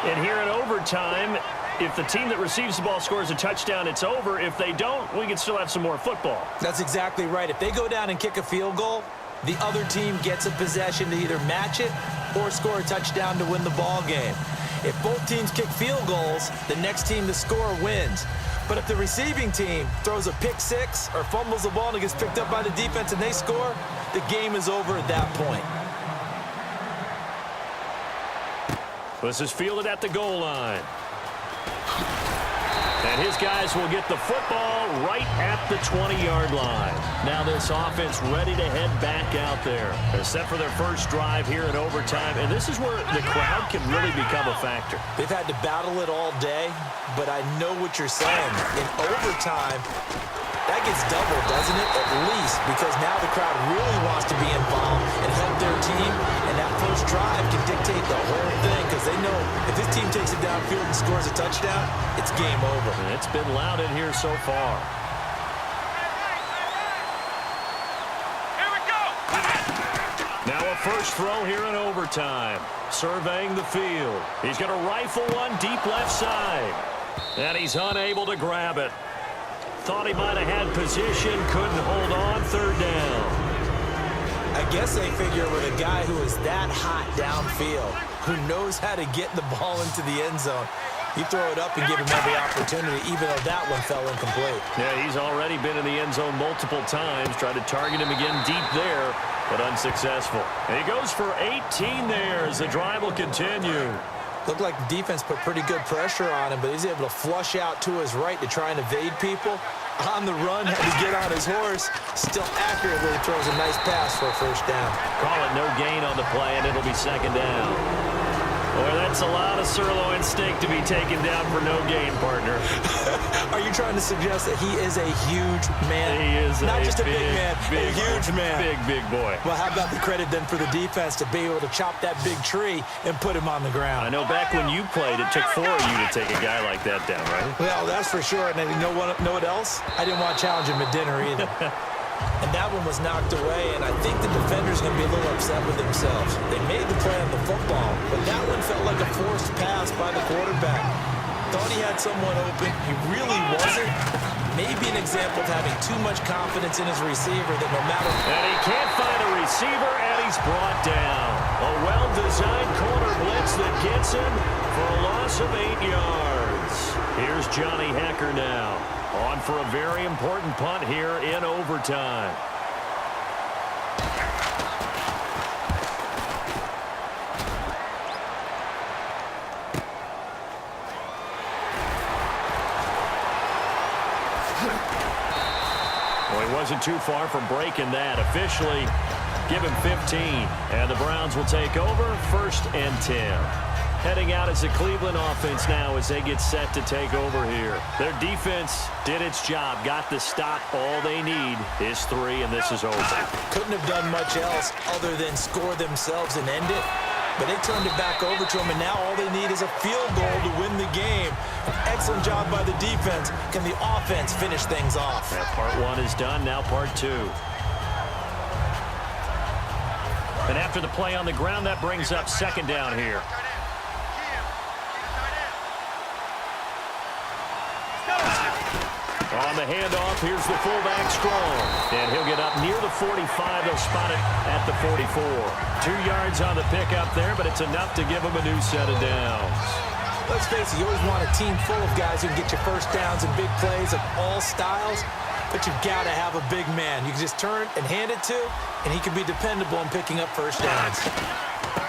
And here in overtime, if the team that receives the ball scores a touchdown, it's over. If they don't, we can still have some more football. That's exactly right. If they go down and kick a field goal, the other team gets a possession to either match it or score a touchdown to win the ball game. If both teams kick field goals, the next team to score wins. But if the receiving team throws a pick six or fumbles the ball and it gets picked up by the defense and they score, the game is over at that point. This is fielded at the goal line. And his guys will get the football right at the 20-yard line. Now this offense ready to head back out there. They're set for their first drive here in overtime, and this is where the crowd can really become a factor. They've had to battle it all day, but I know what you're saying. In overtime, that gets doubled, doesn't it? At least, because now the crowd really wants to be involved and help their team, and that first drive can dictate the whole thing because they know if this team takes it downfield and scores a touchdown, it's game over. And it's been loud in here so far. Here we go. Now a first throw here in overtime. Surveying the field. He's going to rifle one deep left side. And he's unable to grab it. Thought he might have had position, couldn't hold on, third down. I guess they figure with a guy who is that hot downfield, who knows how to get the ball into the end zone, you throw it up and give him every opportunity, even though that one fell incomplete. Yeah, he's already been in the end zone multiple times, tried to target him again deep there, but unsuccessful. And he goes for 18 there as the drive will continue. Looked like the defense put pretty good pressure on him, but he's able to flush out to his right to try and evade people. On the run, had to get on his horse. Still accurately throws a nice pass for a first down. Call it no gain on the play, and it'll be second down. Boy, that's a lot of sirloin steak to be taken down for no gain, partner. Are you trying to suggest that he is a huge man? He is not just a big man, big, a huge man. Big boy. Well, how about the credit then for the defense to be able to chop that big tree and put him on the ground? I know back when you played, it took 4 of you to take a guy like that down, right? Well, that's for sure. And you know what else? I didn't want to challenge him at dinner either. And that one was knocked away, and I think the defender's going to be a little upset with themselves. They made the play on the football, but that one felt like a forced pass by the quarterback. Thought he had someone open. He really wasn't. Maybe an example of having too much confidence in his receiver that no matter... And he can't find a receiver, and he's brought down. A well-designed corner blitz that gets him for a loss of 8 yards. Here's Johnny Hecker now. On for a very important punt here in overtime. Well, he wasn't too far from breaking that. Officially, give him 15. And the Browns will take over, 1st and 10. Heading out as the Cleveland offense now as they get set to take over here. Their defense did its job, got the stop. All they need is 3, and this is over. Couldn't have done much else other than score themselves and end it. But they turned it back over to them, and now all they need is a field goal to win the game. An excellent job by the defense. Can the offense finish things off? And part 1 is done, now part 2. And after the play on the ground, that brings up second down here. On the handoff, here's the fullback Strong. And he'll get up near the 45. They'll spot it at the 44. 2 yards on the pickup there, but it's enough to give him a new set of downs. Let's face it, you always want a team full of guys who can get you first downs and big plays of all styles, but you've got to have a big man. You can just turn and hand it to, and he can be dependable in picking up first downs.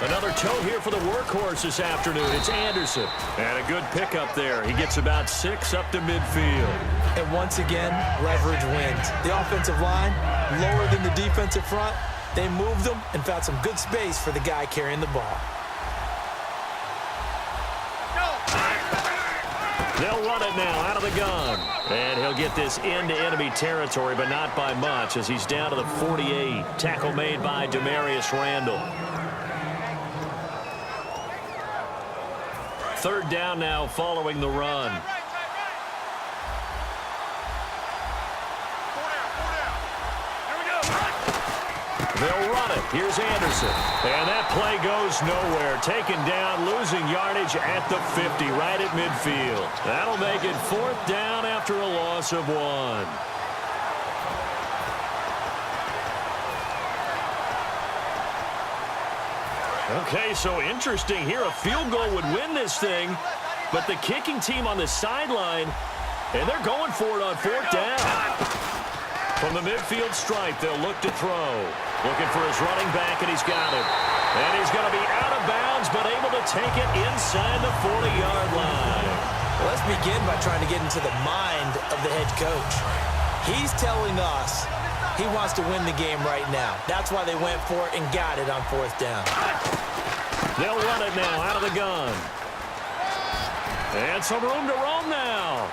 Another toe here for the workhorse this afternoon. It's Anderson. And a good pickup there. He gets about 6 up to midfield. And once again, leverage wins. The offensive line, lower than the defensive front. They moved them and found some good space for the guy carrying the ball. They'll run it now out of the gun. And he'll get this into enemy territory, but not by much as he's down to the 48. Tackle made by Demarius Randall. Third down now following the run. They'll run it. Here's Anderson. And that play goes nowhere. Taken down, losing yardage at the 50, right at midfield. That'll make it 4th down after a loss of 1. Okay, so interesting here. A field goal would win this thing, but the kicking team on the sideline, and they're going for it on 4th down. From the midfield stripe, they'll look to throw. Looking for his running back, and he's got it. And he's going to be out of bounds, but able to take it inside the 40-yard line. Well, let's begin by trying to get into the mind of the head coach. He's telling us he wants to win the game right now. That's why they went for it and got it on 4th down. They'll run it now out of the gun. And some room to roam now.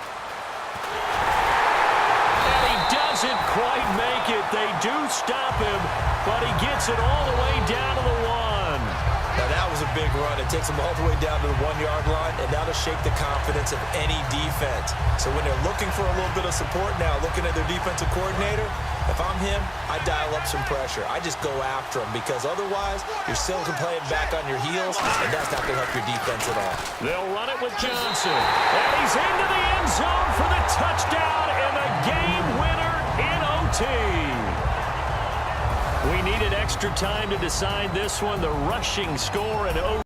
And he doesn't quite make it. They do stop him, but he gets it all the way down to the 1. Now, that was a big run. It takes them all the way down to the 1-yard line, and that'll shake the confidence of any defense. So when they're looking for a little bit of support now, looking at their defensive coordinator, if I'm him, I dial up some pressure. I just go after him because otherwise you're still playing back on your heels, and that's not going to help your defense at all. They'll run it with Johnson. And he's into the end zone for the touchdown and the game winner in OT. We needed extra time to decide this one. The rushing score in OT.